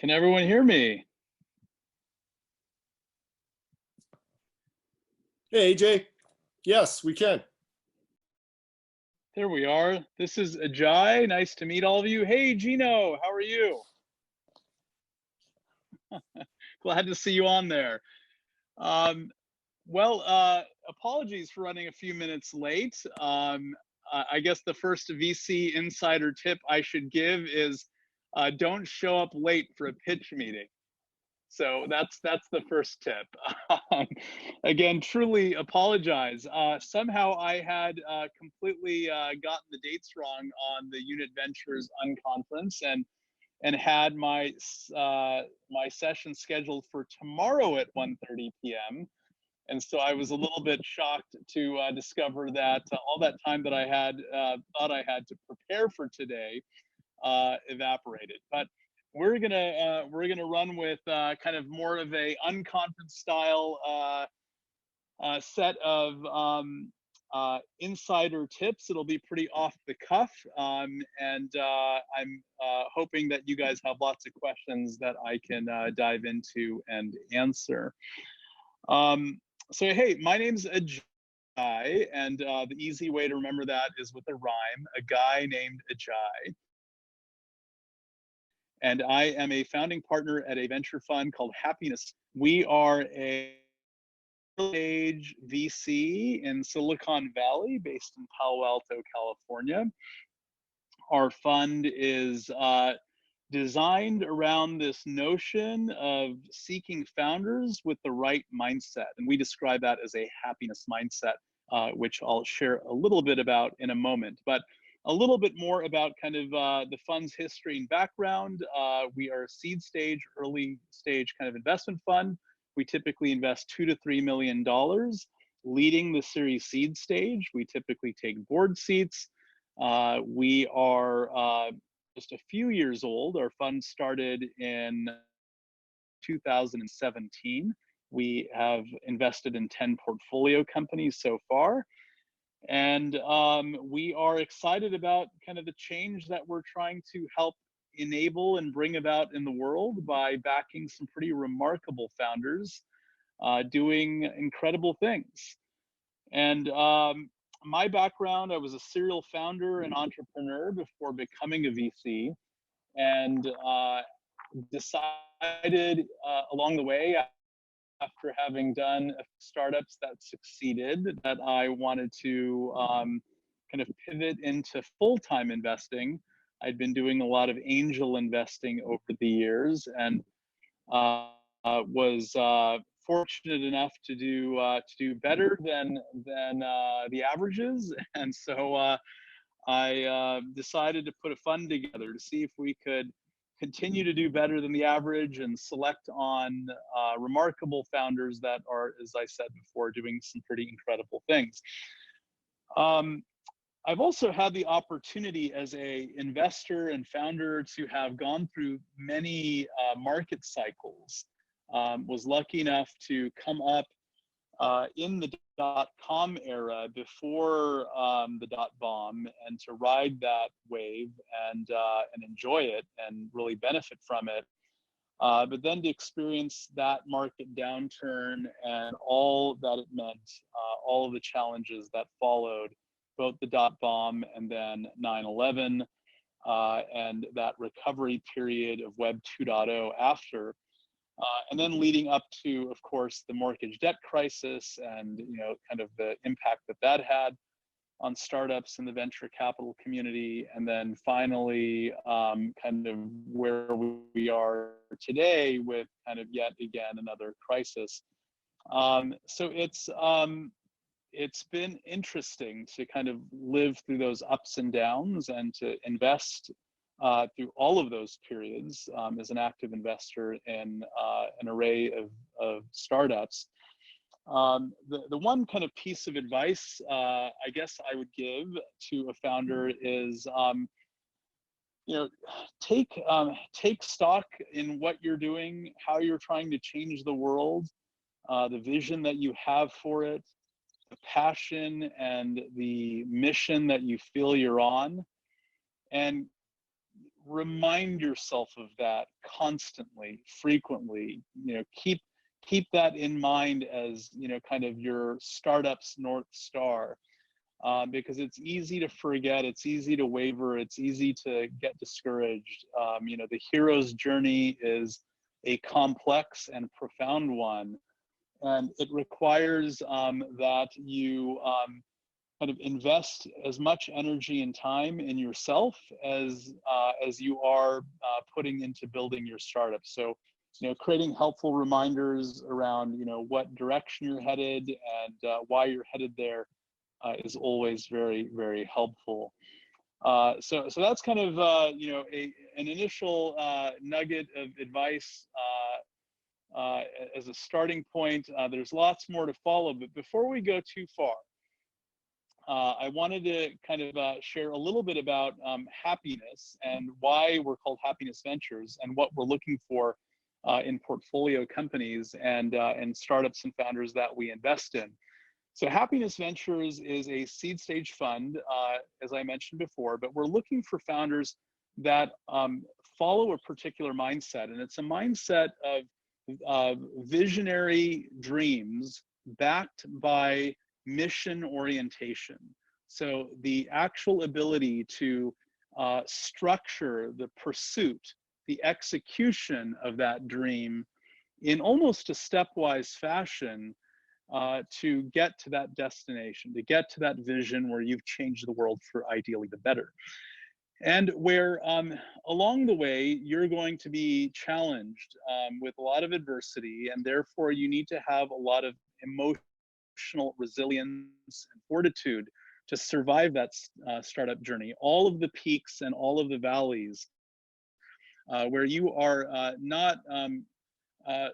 Can everyone hear me? Hey, AJ. Yes, we can. There we are. This is Ajay. Nice to meet all of you. Hey, Gino, how are you? Glad to see you on there. Um, Apologies for running a few minutes late. I guess the first VC insider tip I should give is don't show up late for a pitch meeting. So that's the first tip. Um, Again, truly apologize. Somehow I had completely gotten the dates wrong on the Unit Ventures Unconference and had my session scheduled for tomorrow at 1:30 p.m. And so I was a little bit shocked to discover that all that time that I had thought I had to prepare for today evaporated. But we're gonna run with kind of more of a unconference style set of insider tips. It'll be pretty off the cuff, and I'm hoping that you guys have lots of questions that I can dive into and answer. So hey, my name's Ajay, and the easy way to remember that is with a rhyme, a guy named Ajay. And I am a founding partner at a venture fund called Happiness. We are a early-stage VC in Silicon Valley, based in Palo Alto, California. Our fund is designed around this notion of seeking founders with the right mindset, and we describe that as a happiness mindset, which I'll share a little bit about in a moment. But a little bit more about kind of the fund's history and background. We are a seed stage, early stage kind of investment fund. We typically invest $2 to $3 million. Leading the Series seed stage, we typically take board seats. We are just a few years old. Our fund started in 2017. We have invested in 10 portfolio companies so far. And we are excited about kind of the change that we're trying to help enable and bring about in the world by backing some pretty remarkable founders doing incredible things. And my background, I was a serial founder and entrepreneur before becoming a VC, and decided along the way, after having done startups that succeeded, that I wanted to kind of pivot into full-time investing. I'd been doing a lot of angel investing over the years, and was fortunate enough to do better than the averages, and so I decided to put a fund together to see if we could continue to do better than the average and select on remarkable founders that are, as I said before, doing some pretty incredible things. I've also had the opportunity as a investor and founder to have gone through many market cycles. Was lucky enough to come up in the .com era before the .bomb, and to ride that wave and enjoy it and really benefit from it. But then to experience that market downturn and all that it meant, all of the challenges that followed, both the .bomb and then 9/11, and that recovery period of Web 2.0 after. And then leading up to, of course, the mortgage debt crisis, and kind of the impact that that had on startups in the venture capital community, and then finally kind of where we are today with kind of yet again another crisis. So it's been interesting to kind of live through those ups and downs, and to invest through all of those periods as an active investor in an array of startups. The one kind of piece of advice I guess I would give to a founder is, take stock in what you're doing, how you're trying to change the world, the vision that you have for it, the passion and the mission that you feel you're on, and remind yourself of that constantly, frequently. Keep that in mind as kind of your startup's North Star, because it's easy to forget, it's easy to waver, it's easy to get discouraged. The hero's journey is a complex and profound one, and it requires that you kind of invest as much energy and time in yourself as you are putting into building your startup. So, creating helpful reminders around what direction you're headed and why you're headed there is always very, very helpful. So that's kind of an initial nugget of advice as a starting point. There's lots more to follow, but before we go too far, I wanted to kind of share a little bit about happiness and why we're called Happiness Ventures and what we're looking for in portfolio companies and startups and founders that we invest in. So Happiness Ventures is a seed stage fund, as I mentioned before, but we're looking for founders that follow a particular mindset, and it's a mindset of visionary dreams backed by mission orientation. So the actual ability to structure the pursuit, the execution of that dream in almost a stepwise fashion to get to that destination, to get to that vision where you've changed the world for ideally the better. And where along the way, you're going to be challenged with a lot of adversity, and therefore you need to have a lot of emotional resilience and fortitude to survive that startup journey. All of the peaks and all of the valleys where you are not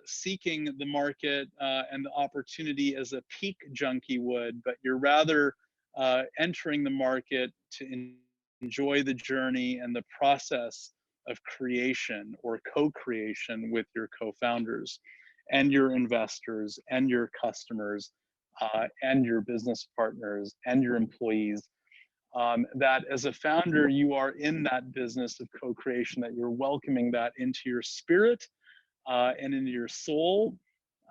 seeking the market and the opportunity as a peak junkie would, but you're rather entering the market to enjoy the journey and the process of creation or co-creation with your co-founders and your investors and your customers and your business partners and your employees. That as a founder, you are in that business of co-creation, that you're welcoming that into your spirit and into your soul,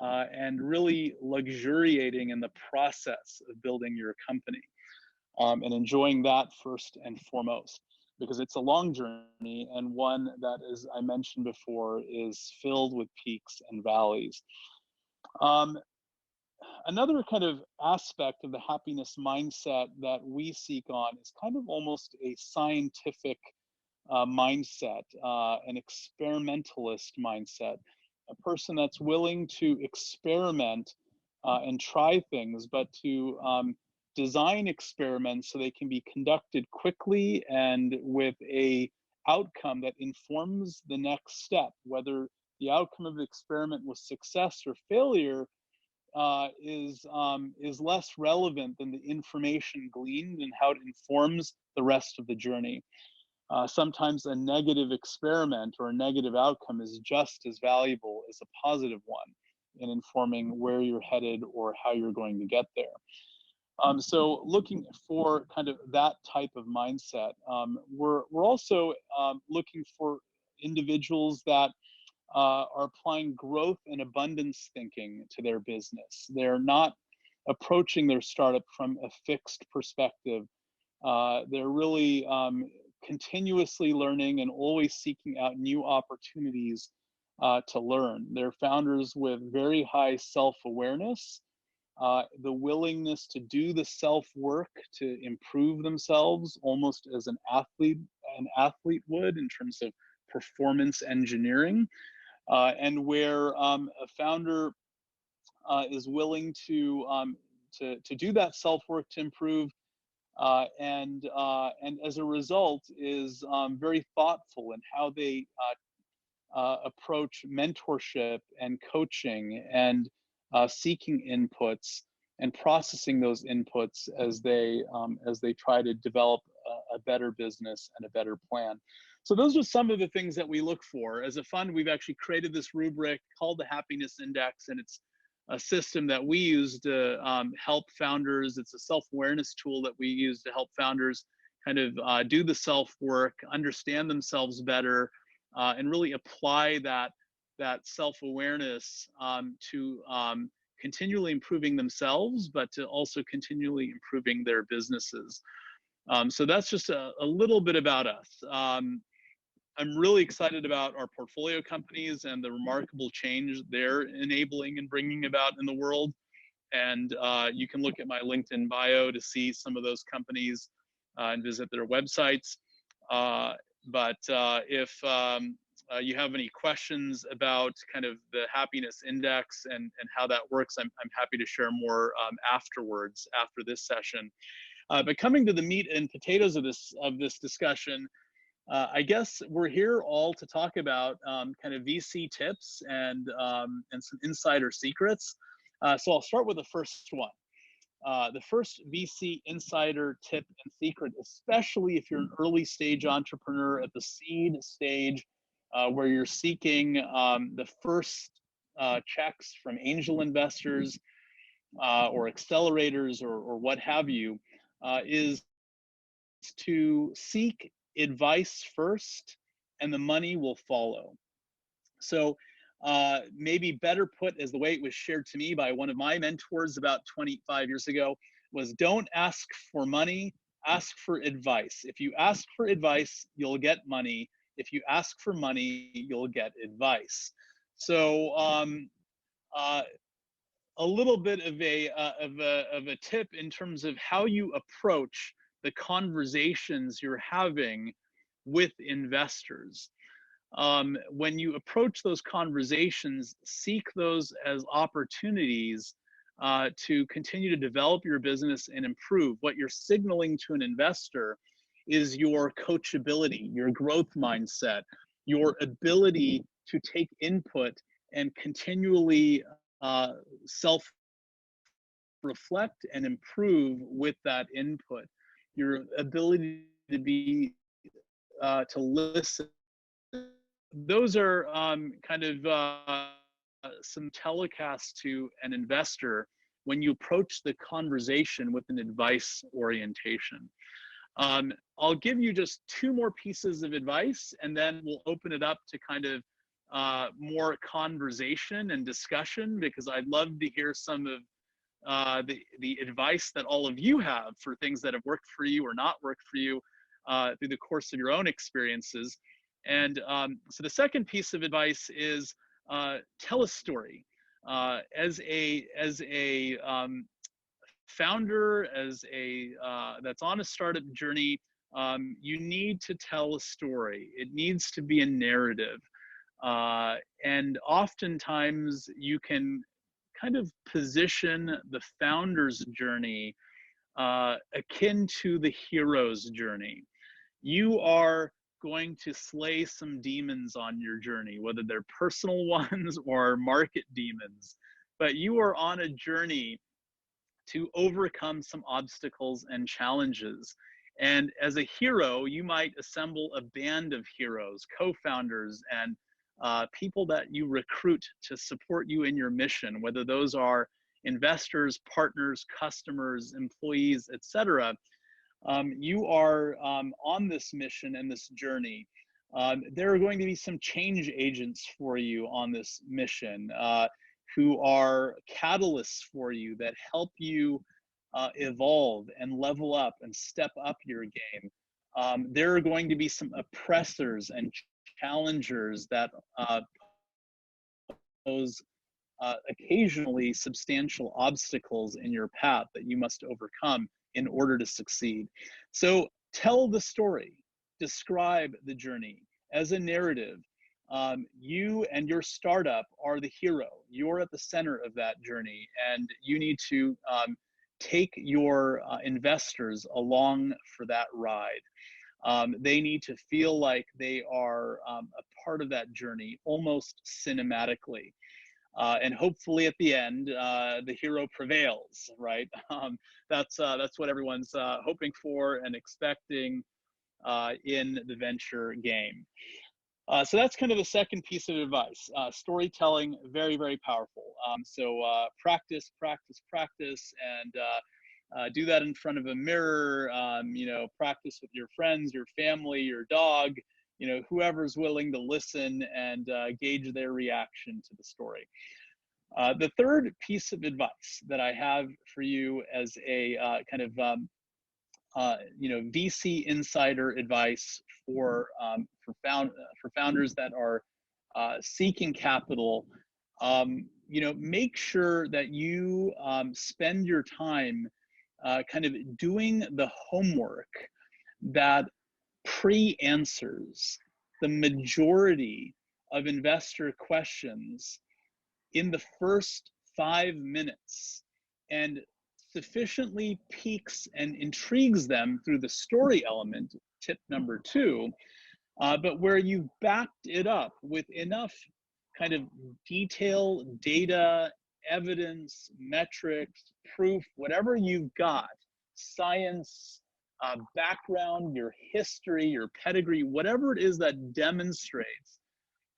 and really luxuriating in the process of building your company, and enjoying that first and foremost, because it's a long journey and one that, as I mentioned before, is filled with peaks and valleys. Another kind of aspect of the happiness mindset that we seek on is kind of almost a scientific mindset, an experimentalist mindset, a person that's willing to experiment and try things, but to design experiments so they can be conducted quickly and with a outcome that informs the next step. Whether the outcome of the experiment was success or failure is less relevant than the information gleaned and how it informs the rest of the journey. Sometimes a negative experiment or a negative outcome is just as valuable as a positive one in informing where you're headed or how you're going to get there. So looking for kind of that type of mindset, we're also looking for individuals that are applying growth and abundance thinking to their business. They're not approaching their startup from a fixed perspective. They're really continuously learning and always seeking out new opportunities to learn. They're founders with very high self-awareness, the willingness to do the self-work to improve themselves, almost as an athlete would in terms of performance engineering, and where a founder is willing to do that self-work to improve, and as a result is very thoughtful in how they approach mentorship and coaching and seeking inputs and processing those inputs as they try to develop a better business and a better plan. So those are some of the things that we look for. As a fund, we've actually created this rubric called the Happiness Index, and it's a system that we use to help founders. It's a self-awareness tool that we use to help founders kind of do the self work, understand themselves better, and really apply that self awareness to continually improving themselves, but to also continually improving their businesses. So that's just a little bit about us. I'm really excited about our portfolio companies and the remarkable change they're enabling and bringing about in the world. And you can look at my LinkedIn bio to see some of those companies and visit their websites. But if you have any questions about kind of the happiness index and how that works, I'm happy to share more afterwards, after this session. But coming to the meat and potatoes of this discussion, I guess we're here all to talk about kind of VC tips and some insider secrets. So I'll start with the first one. The first VC insider tip and secret, especially if you're an early stage entrepreneur at the seed stage, where you're seeking the first checks from angel investors or accelerators or what have you, is to seek advice first and the money will follow. So maybe better put as the way it was shared to me by one of my mentors about 25 years ago was, don't ask for money, ask for advice. If you ask for advice, you'll get money. If you ask for money, you'll get advice. So a little bit of a tip in terms of how you approach the conversations you're having with investors. When you approach those conversations, seek those as opportunities to continue to develop your business and improve. What you're signaling to an investor is your coachability, your growth mindset, your ability to take input and continually self reflect and improve with that input, your ability to be to listen. Those are kind of some telecasts to an investor when you approach the conversation with an advice orientation. I'll give you just two more pieces of advice, and then we'll open it up to kind of more conversation and discussion, because I'd love to hear some of the advice that all of you have for things that have worked for you or not worked for you through the course of your own experiences. And so the second piece of advice is tell a story. As a founder, that's on a startup journey, you need to tell a story. It needs to be a narrative. And oftentimes you can kind of position the founder's journey akin to the hero's journey. You are going to slay some demons on your journey, whether they're personal ones or market demons, but you are on a journey to overcome some obstacles and challenges. And as a hero, you might assemble a band of heroes, co-founders, and people that you recruit to support you in your mission, whether those are investors, partners, customers, employees, etc. You are on this mission and this journey. There are going to be some change agents for you on this mission who are catalysts for you that help you evolve and level up and step up your game. There are going to be some oppressors and challengers that pose occasionally substantial obstacles in your path that you must overcome in order to succeed. So tell the story, describe the journey as a narrative. You and your startup are the hero. You're at the center of that journey, and you need to take your investors along for that ride. They need to feel like they are a part of that journey, almost cinematically. And hopefully at the end, the hero prevails, right? That's what everyone's hoping for and expecting in the venture game. So that's kind of the second piece of advice. Storytelling, very, very powerful. So practice, practice, practice, and Do that in front of a mirror, practice with your friends, your family, your dog, whoever's willing to listen and gauge their reaction to the story. The third piece of advice that I have for you as a VC insider advice for founders that are seeking capital, make sure that you spend your time kind of doing the homework that pre-answers the majority of investor questions in the first 5 minutes and sufficiently piques and intrigues them through the story element, tip number 2, but where you've backed it up with enough kind of detail, data, evidence, metrics, proof, whatever you've got, science, background, your history, your pedigree, whatever it is that demonstrates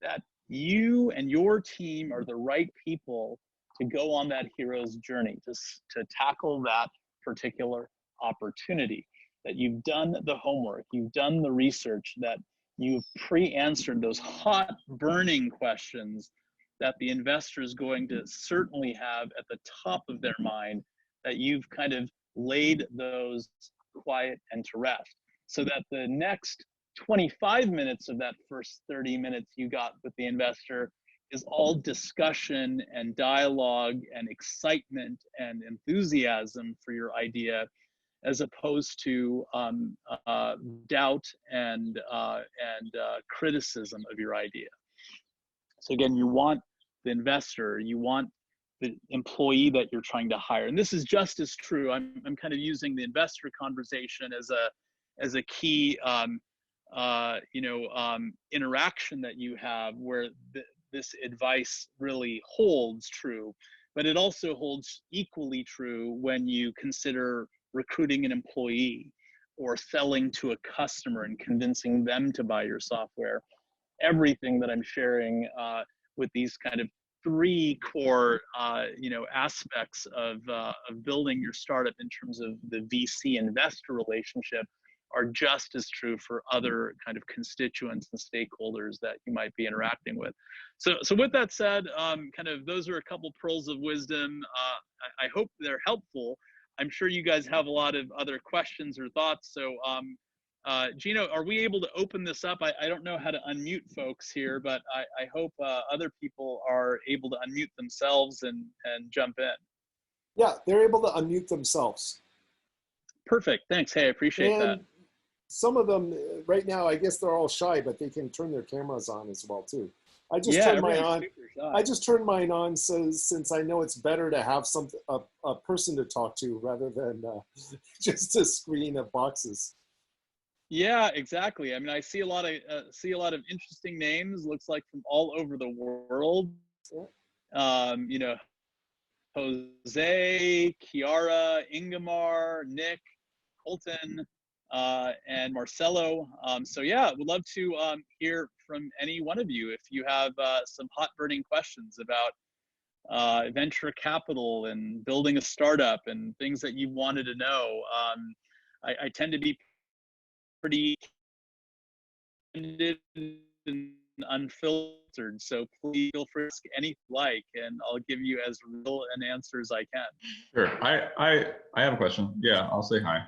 that you and your team are the right people to go on that hero's journey, to tackle that particular opportunity, that you've done the homework, you've done the research, that you've pre-answered those hot burning questions that the investor is going to certainly have at the top of their mind, that you've kind of laid those quiet and to rest, so that the next 25 minutes of that first 30 minutes you got with the investor is all discussion and dialogue and excitement and enthusiasm for your idea, as opposed to doubt and criticism of your idea. So again, you want the investor, you want the employee that you're trying to hire, and this is just as true. I'm kind of using the investor conversation as a key interaction that you have, where this advice really holds true, but it also holds equally true when you consider recruiting an employee or selling to a customer and convincing them to buy your software. Everything that I'm sharing with these kind of 3 core aspects of building your startup in terms of the VC investor relationship are just as true for other kind of constituents and stakeholders that you might be interacting with. So with that said, kind of those are a couple pearls of wisdom. I hope they're helpful. I'm sure you guys have a lot of other questions or thoughts. So Gino, are we able to open this up? I don't know how to unmute folks here, but I hope other people are able to unmute themselves and jump in. Yeah, they're able to unmute themselves. Perfect, thanks. Hey, I appreciate that. Some of them right now, I guess they're all shy, but they can turn their cameras on as well too. I just turned mine on so since I know it's better to have a person to talk to rather than just a screen of boxes. Yeah, exactly. I mean, I see a lot of interesting names. Looks like from all over the world. Jose, Kiara, Ingemar, Nick, Colton, and Marcelo. So yeah, would love to hear from any one of you if you have some hot burning questions about venture capital and building a startup and things that you wanted to know. I tend to be pretty candid and unfiltered, so please feel free to ask anything you like, and I'll give you as real an answer as I can. Sure. I have a question. Yeah, I'll say hi.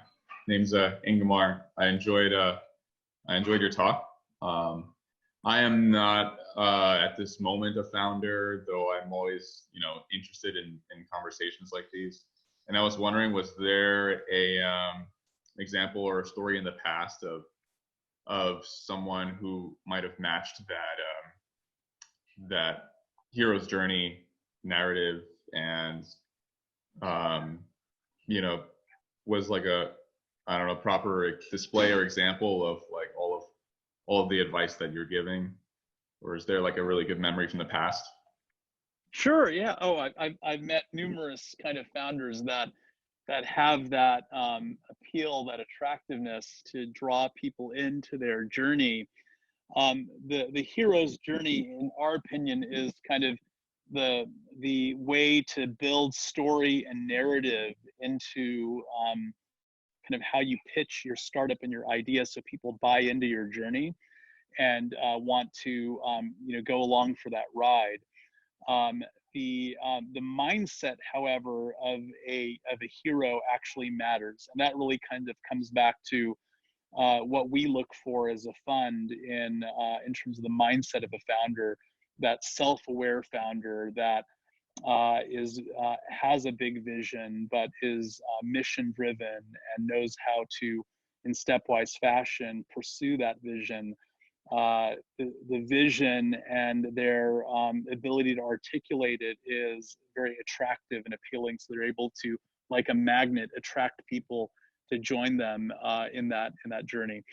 Name's Ingemar. I enjoyed your talk. I am not at this moment a founder, though I'm always interested in conversations like these. And I was wondering, was there a example or a story in the past of someone who might have matched that hero's journey narrative and was like a proper display or example of like all of the advice that you're giving, or is there like a really good memory from the past? Sure. Yeah. Oh, I've met numerous kind of founders that have that appeal, that attractiveness to draw people into their journey. The hero's journey, in our opinion, is kind of the way to build story and narrative into kind of how you pitch your startup and your idea, so people buy into your journey and want to go along for that ride. The mindset, however, of a hero actually matters, and that really kind of comes back to what we look for as a fund in terms of the mindset of a founder, that self-aware founder that has a big vision, but is mission driven and knows how to, in stepwise fashion, pursue that vision. The vision and their ability to articulate it is very attractive and appealing, so they're able to, like a magnet, attract people to join them in that journey.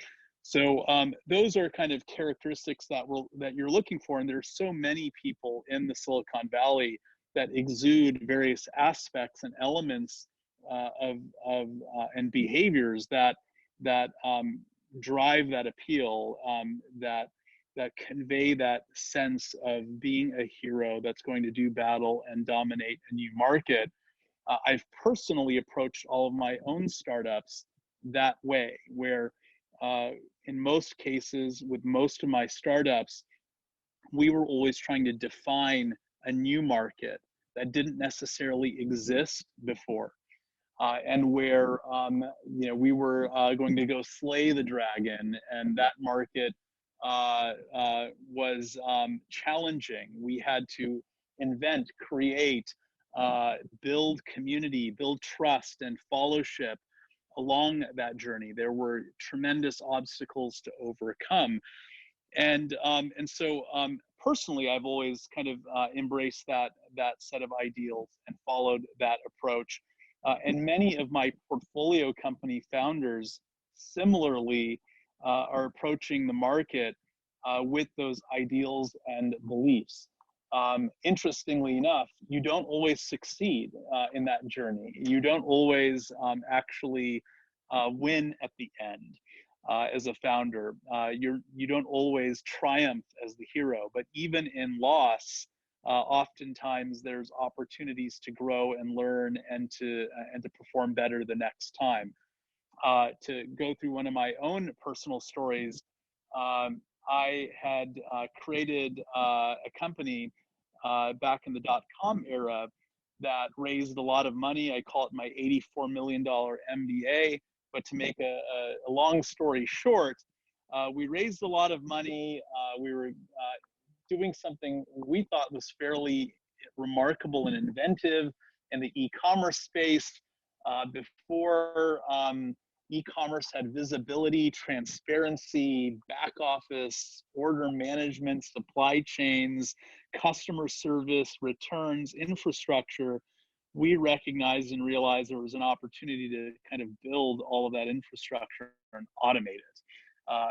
So those are kind of characteristics that you're looking for, and there's so many people in the Silicon Valley that exude various aspects and elements and behaviors that drive that appeal, that convey that sense of being a hero that's going to do battle and dominate a new market. I've personally approached all of my own startups that way, where in most cases, with most of my startups, we were always trying to define a new market that didn't necessarily exist before, and where we were going to go slay the dragon, and that market was challenging. We had to invent, create, build community, build trust and fellowship along that journey. There were tremendous obstacles to overcome. And so personally, I've always kind of embraced that set of ideals and followed that approach. And many of my portfolio company founders similarly are approaching the market with those ideals and beliefs. Interestingly enough, you don't always succeed in that journey. You don't always actually win at the end as a founder. You don't always triumph as the hero, but even in loss, oftentimes there's opportunities to grow and learn and to perform better the next time. To go through one of my own personal stories, I had created a company back in the .com era that raised a lot of money. I call it my $84 million MBA. But to make a long story short, we raised a lot of money. We were doing something we thought was fairly remarkable and inventive in the e-commerce space. Before e-commerce had visibility, transparency, back office, order management, supply chains, customer service, returns, infrastructure, we recognized and realized there was an opportunity to kind of build all of that infrastructure and automate it.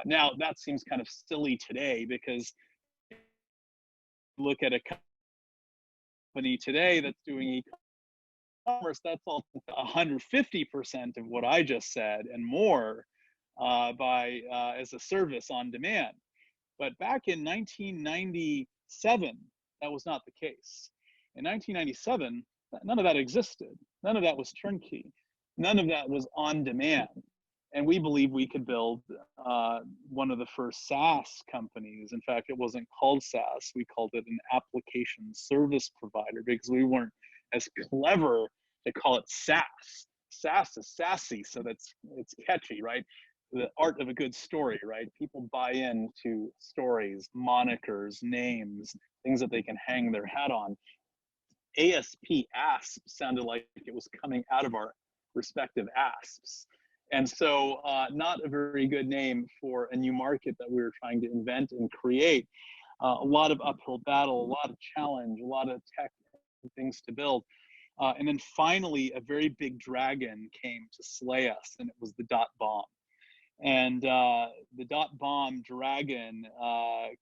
Now, that seems kind of silly today, because look at a company today that's doing e-commerce, that's all 150% of what I just said and more as a service on demand. But back in 1997, that was not the case. In 1997, none of that existed. None of that was turnkey. None of that was on demand. And we believe we could build one of the first SaaS companies. In fact, it wasn't called SaaS. We called it an application service provider, because we weren't as clever to call it SaaS. SaaS is sassy, so it's catchy, right? The art of a good story, right? People buy into stories, monikers, names, things that they can hang their hat on. ASP sounded like it was coming out of our respective asps. And so not a very good name for a new market that we were trying to invent and create. A lot of uphill battle, a lot of challenge, a lot of tech things to build. And then finally, a very big dragon came to slay us, and it was the .bomb. And the .bomb dragon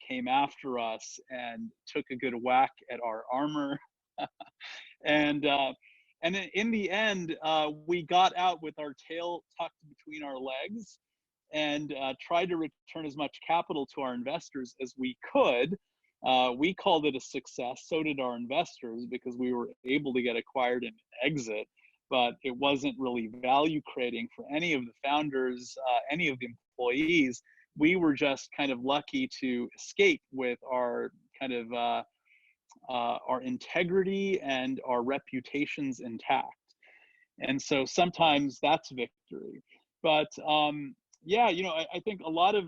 came after us and took a good whack at our armor. And then in the end, we got out with our tail tucked between our legs and tried to return as much capital to our investors as we could. We called it a success. So did our investors, because we were able to get acquired and exit, but it wasn't really value creating for any of the founders, any of the employees. We were just kind of lucky to escape with our kind of our integrity and our reputations intact. And so sometimes that's victory. But yeah, you know, I think a lot of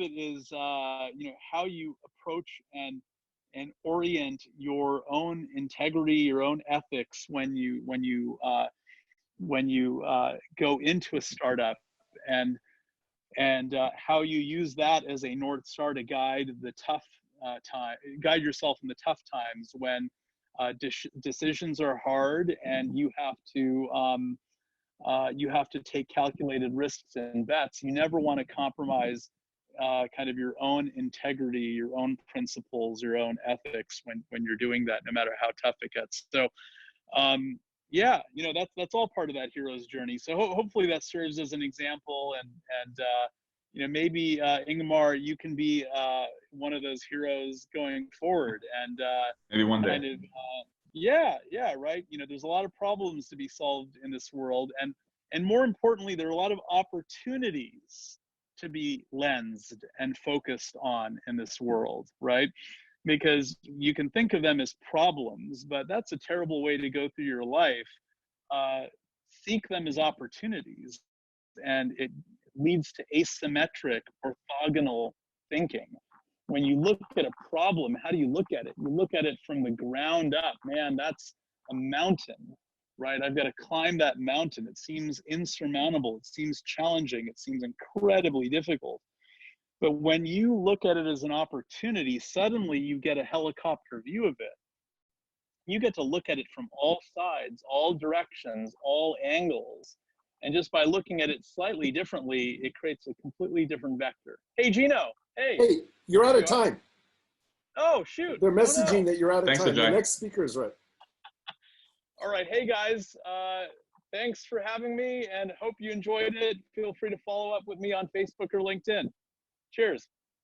it is you know, how you approach and orient your own integrity, your own ethics when you go into a startup, and how you use that as a North Star to guide the tough guide yourself in the tough times when decisions are hard, and you have to take calculated risks and bets. You never want to compromise kind of your own integrity, your own principles, your own ethics when you're doing that, no matter how tough it gets. So yeah, you know, that's all part of that hero's journey. So hopefully that serves as an example, and you know, maybe Ingmar, you can be one of those heroes going forward, and maybe one day. Kind of, yeah, right. You know, there's a lot of problems to be solved in this world, and more importantly, there are a lot of opportunities to be lensed and focused on in this world, right? Because you can think of them as problems, but that's a terrible way to go through your life. Seek them as opportunities, and it leads to asymmetric, orthogonal thinking. When you look at a problem, how do you look at it? You look at it from the ground up. Man, that's a mountain, right? I've got to climb that mountain. It seems insurmountable. It seems challenging. It seems incredibly difficult. But when you look at it as an opportunity, suddenly you get a helicopter view of it. You get to look at it from all sides, all directions, all angles. And just by looking at it slightly differently, it creates a completely different vector. Hey, Gino. Hey. Hey, you're out of time. Oh, shoot. They're messaging that you're out of Thanks, time. Ajay. The next speaker is right. All right. Hey, guys. Thanks for having me, and hope you enjoyed it. Feel free to follow up with me on Facebook or LinkedIn. Cheers.